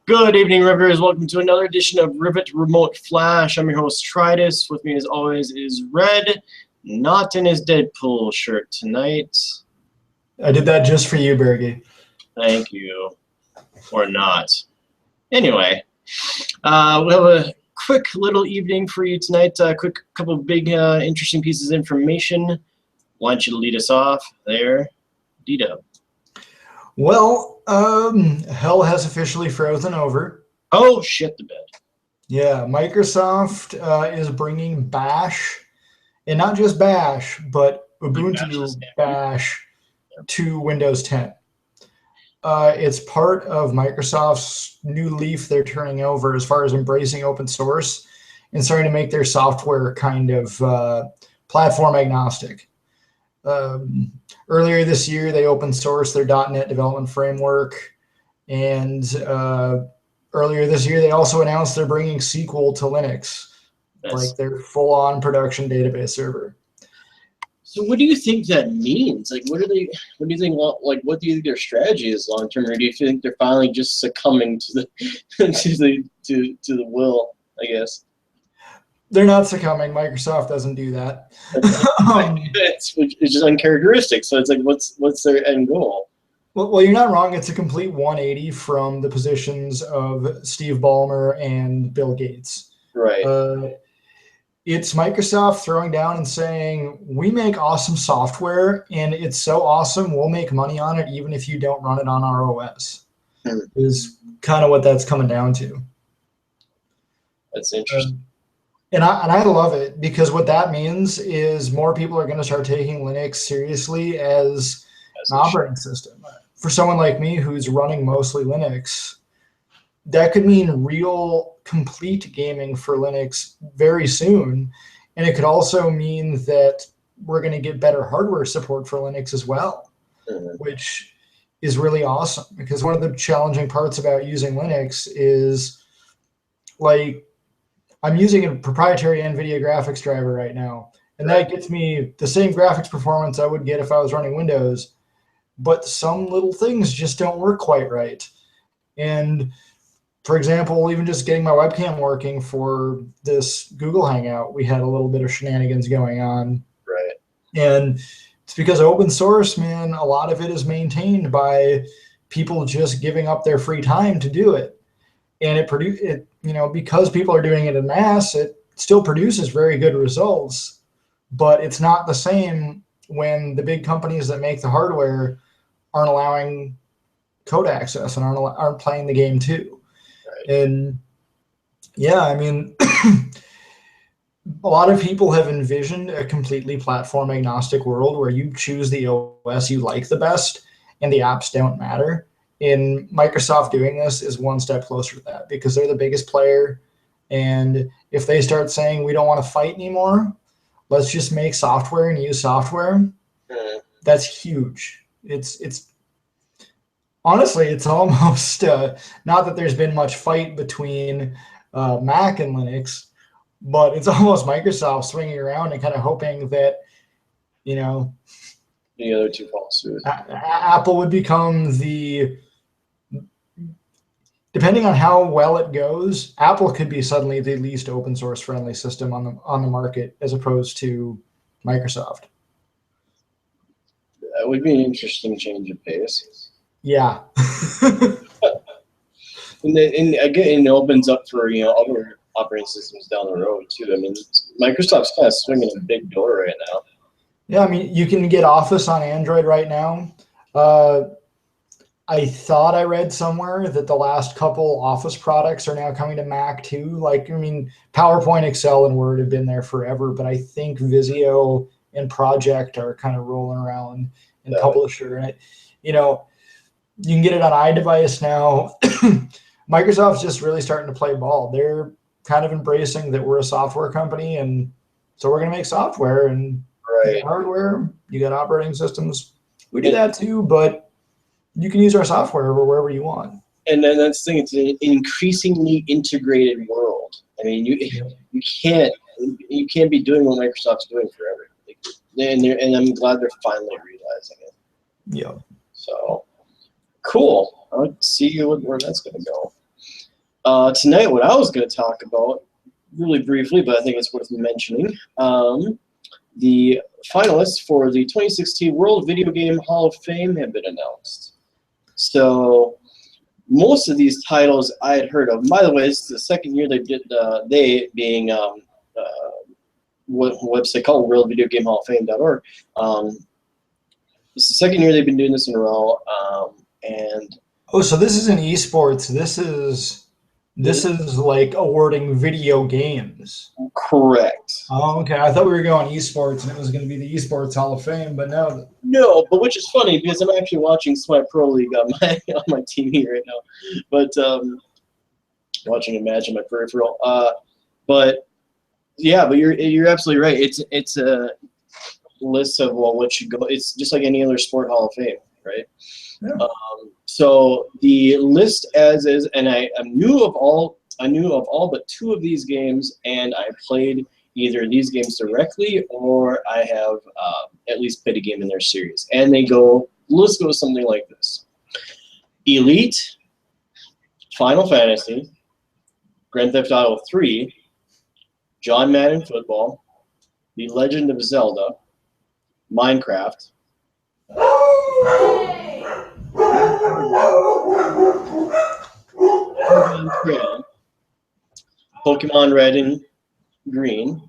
Good evening, Rivers. Welcome to another edition of Rivet Remote Flash. I'm your host, Tritus. With me, as always, is Red, not in his Deadpool shirt tonight. I did that just for you, Bergie. Thank you. Or not. Anyway, we'll have a quick little evening for you tonight. Quick couple of big, interesting pieces of information. Why don't you lead us off there, D-Dub? Well, hell has officially frozen over. Oh, shit the bed. Yeah, Microsoft is bringing Bash, and not just Bash, but Ubuntu Bash to Windows 10. It's part of Microsoft's new leaf they're turning over as far as embracing open source and starting to make their software kind of platform agnostic. Earlier this year, they open sourced their .NET development framework, and earlier this year, they also announced they're bringing SQL to Linux, like their full-on production database server. So what do you think that means? Like, what do you think? Like, what do you think their strategy is long term, or do you think they're finally just succumbing to the to the will? I guess they're not succumbing. Microsoft doesn't do that. It's just uncharacteristic. So it's like, what's their end goal? Well, you're not wrong. It's a complete 180 from the positions of Steve Ballmer and Bill Gates. Right. It's Microsoft throwing down and saying, we make awesome software, and it's so awesome, we'll make money on it even if you don't run it on our OS, is kind of what that's coming down to. That's interesting. And I love it, because what that means is more people are going to start taking Linux seriously as an operating system. For someone like me who's running mostly Linux, that could mean real complete gaming for Linux very soon. And it could also mean that we're going to get better hardware support for Linux as well, which is really awesome. Because one of the challenging parts about using Linux is, like, I'm using a proprietary NVIDIA graphics driver right now, and that gets me the same graphics performance I would get if I was running Windows, but some little things just don't work quite right. And for example, even just getting my webcam working for this Google Hangout, we had a little bit of shenanigans going on. Right. And it's because open source, man, a lot of it is maintained by people just giving up their free time to do it. And because people are doing it in mass, it still produces very good results. But it's not the same when the big companies that make the hardware aren't allowing code access and aren't playing the game too. And yeah, I mean, a lot of people have envisioned a completely platform agnostic world where you choose the OS you like the best and the apps don't matter. And Microsoft doing this is one step closer to that, because they're the biggest player. And if they start saying, we don't want to fight anymore, let's just make software and use software, that's huge. It's honestly, it's almost not that there's been much fight between Mac and Linux, but it's almost Microsoft swinging around and kind of hoping that, the other two fall suit. Apple would become depending on how well it goes, Apple could be suddenly the least open source friendly system on the market as opposed to Microsoft. That would be an interesting change of pace. Yeah. and again, it opens up for other operating systems down the road too. I mean, Microsoft's kind of swinging a big door right now. Yeah, I mean, you can get Office on Android right now. I thought I read somewhere that the last couple Office products are now coming to Mac too. Like, I mean, PowerPoint, Excel, and Word have been there forever, but I think Visio and Project are kind of rolling around in Publisher. And you can get it on iDevice now. Microsoft's just really starting to play ball. They're kind of embracing that we're a software company, and so we're going to make software and hardware. You got operating systems. We do that too, but you can use our software wherever you want. And then that's the thing; it's an increasingly integrated world. I mean, you can't be doing what Microsoft's doing forever. And I'm glad they're finally realizing it. Yeah. So cool. I'll see where that's going to go. Tonight, what I was going to talk about, really briefly, but I think it's worth mentioning, the finalists for the 2016 World Video Game Hall of Fame have been announced. So most of these titles I had heard of. By the way, it's the second year they did. They being what website called WorldVideoGameHallOfFame.org. It's the second year they've been doing this in a row, and Oh, so this isn't esports. This is like awarding video games. correct. Oh, okay. I thought we were going esports and it was going to be the Esports Hall of Fame, but no. No, but which is funny because I'm actually watching Sweat Pro League on my TV right now, but watching a match on my peripheral. But yeah, but you're absolutely right. It's a list of what should go. It's just like any other sport Hall of Fame, right? Yeah. So the list as is, and I knew of all but 2 of these games, and I played either these games directly or I have at least played a game in their series. And the list goes something like this: Elite, Final Fantasy, Grand Theft Auto 3, John Madden Football, The Legend of Zelda, Minecraft, Pokemon Red and Green,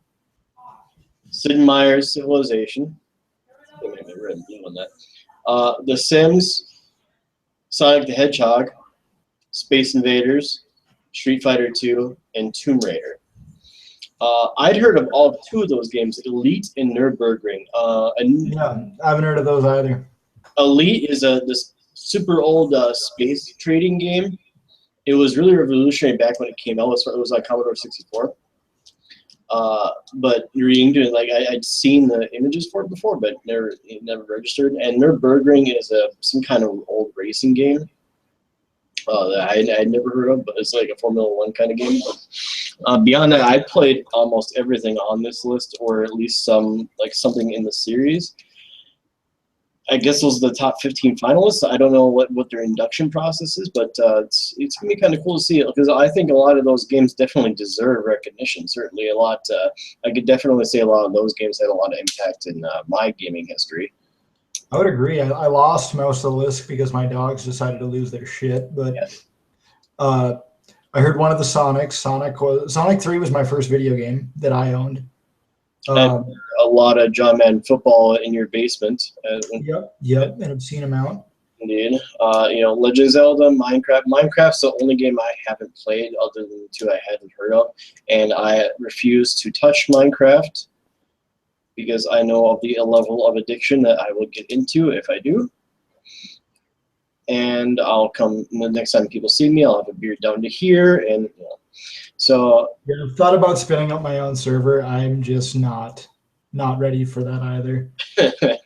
Sid Meier's Civilization. They made me red and blue on that. The Sims, Sonic the Hedgehog, Space Invaders, Street Fighter 2, and Tomb Raider. I'd heard of all 2 of those games, Elite and Nürburgring. Yeah, I haven't heard of those either. Elite is this super old space trading game. It was really revolutionary back when it came out. It was like Commodore 64. But reading to it, like I'd seen the images for it before, but it never registered. And Nürburgring is some kind of old racing game that I'd never heard of, but it's like a Formula One kind of game. Beyond that, I played almost everything on this list, or at least something in the series. I guess those are the top 15 finalists. I don't know what their induction process is, but it's going to be kind of cool to see it, because I think a lot of those games definitely deserve recognition. Certainly a lot. I could definitely say a lot of those games had a lot of impact in my gaming history. I would agree. I lost most of the list because my dogs decided to lose their shit. But I heard one of the Sonics. Sonic 3 was my first video game that I owned. A lot of John Madden football in your basement. Yep, an obscene amount. Indeed. Legend of Zelda, Minecraft. Minecraft's the only game I haven't played other than the 2 I hadn't heard of, and I refuse to touch Minecraft because I know of the level of addiction that I will get into if I do. And I'll come the next time people see me, I'll have a beard down to here, and so. Yeah, I've thought about spinning up my own server. I'm just not ready for that either. I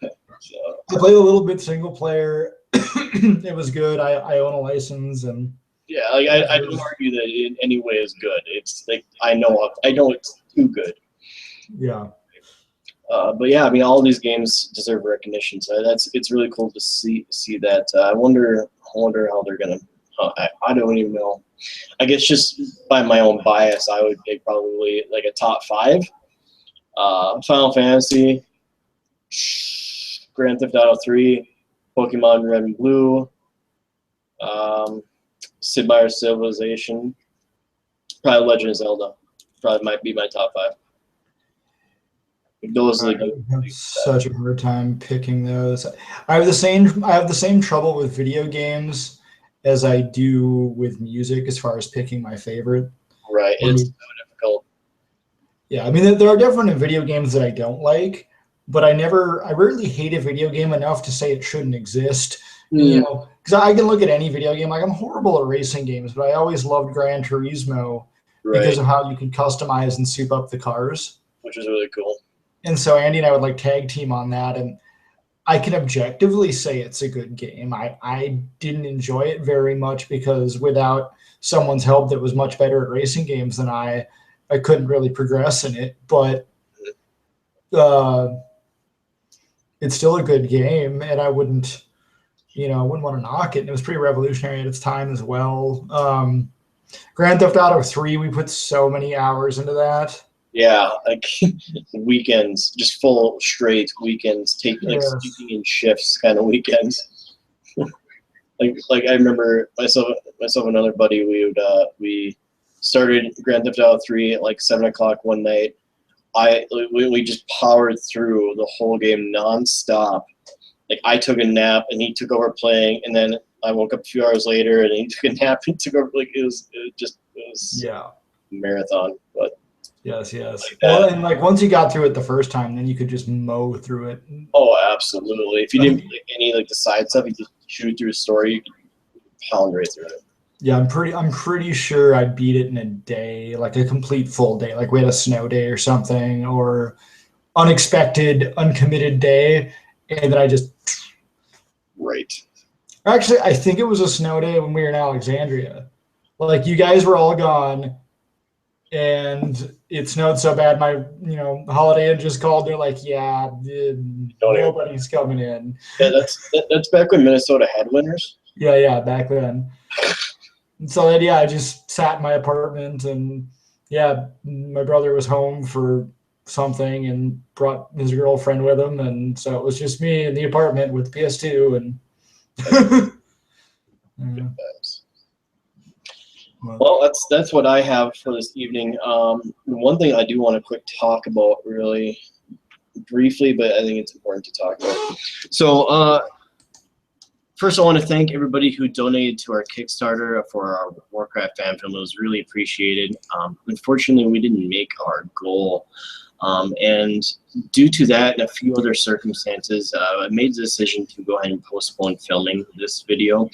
played a little bit single player. It was good. I own a license, and yeah, I don't argue that it in any way is good. It's like I know it's too good. Yeah. But yeah, I mean, all these games deserve recognition. So it's really cool to see that. I wonder how they're gonna. I don't even know. I guess just by my own bias, I would pick probably like a top 5. Final Fantasy, Grand Theft Auto 3, Pokemon Red and Blue, Sid Meier's Civilization, probably Legend of Zelda. Probably might be my top 5. Those are I have such a hard time picking those. I have the same trouble with video games as I do with music as far as picking my favorite. Right, it's so difficult. Yeah, I mean, there are definitely video games that I don't like, but I rarely hate a video game enough to say it shouldn't exist. You know, because I can look at any video game. Like, I'm horrible at racing games, but I always loved Gran Turismo because of how you could customize and soup up the cars, which is really cool. And so Andy and I would like tag team on that, and I can objectively say it's a good game. I didn't enjoy it very much because without someone's help that was much better at racing games than I couldn't really progress in it. But it's still a good game, and I wouldn't want to knock it. And it was pretty revolutionary at its time as well. Grand Theft Auto 3, we put so many hours into that. Yeah, like weekends, just full straight weekends, like Yes. sleeping in shifts kind of weekends. like I remember myself and another buddy. We started Grand Theft Auto 3 at like 7 o'clock one night. We just powered through the whole game nonstop. Like I took a nap and he took over playing, and then I woke up a few hours later and he took a nap and took over. Like it was Yeah. a marathon, but. Yes, yes. Like Well, that. and like once you got through it the first time, then you could just mow through it. Oh, absolutely. If you didn't like any like the side stuff, you just shoot through a story, you could pound right through it. Yeah, I'm pretty sure I beat it in a day, like a complete full day. Like we had a snow day or something, or unexpected, uncommitted day, and then I just Right. actually I think it was a snow day when we were in Alexandria. Like you guys were all gone, and it snowed so bad. My Holiday Inn just called. They're like, yeah, nobody's coming in. Yeah, that's back when Minnesota had winters. Yeah, back then. And so then, yeah, I just sat in my apartment, and yeah, my brother was home for something and brought his girlfriend with him, and so it was just me in the apartment with PS2 and. Yeah. Well, that's what I have for this evening. One thing I do want to quick talk about really briefly, but I think it's important to talk about. So, first I want to thank everybody who donated to our Kickstarter for our Warcraft fan film. It was really appreciated. Unfortunately, we didn't make our goal. And due to that and a few other circumstances, I made the decision to go ahead and postpone filming this video.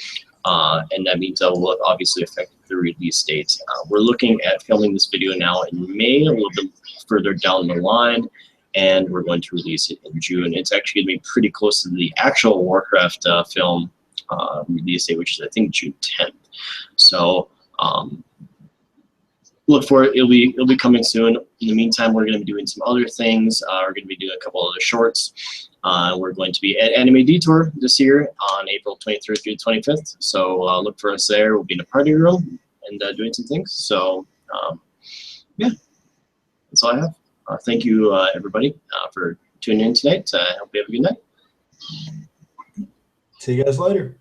And that means that will obviously affect the release date. We're looking at filming this video now in May, a little bit further down the line, and we're going to release it in June. It's actually going to be pretty close to the actual Warcraft film release date, which is I think June 10th. So look for it. It'll be coming soon. In the meantime, we're going to be doing some other things. We're going to be doing a couple other shorts. We're going to be at Anime Detour this year on April 23rd through the 25th. So look for us there. We'll be in a party room and doing some things. So yeah, that's all I have. Thank you, everybody, for tuning in tonight. I hope you have a good night. See you guys later.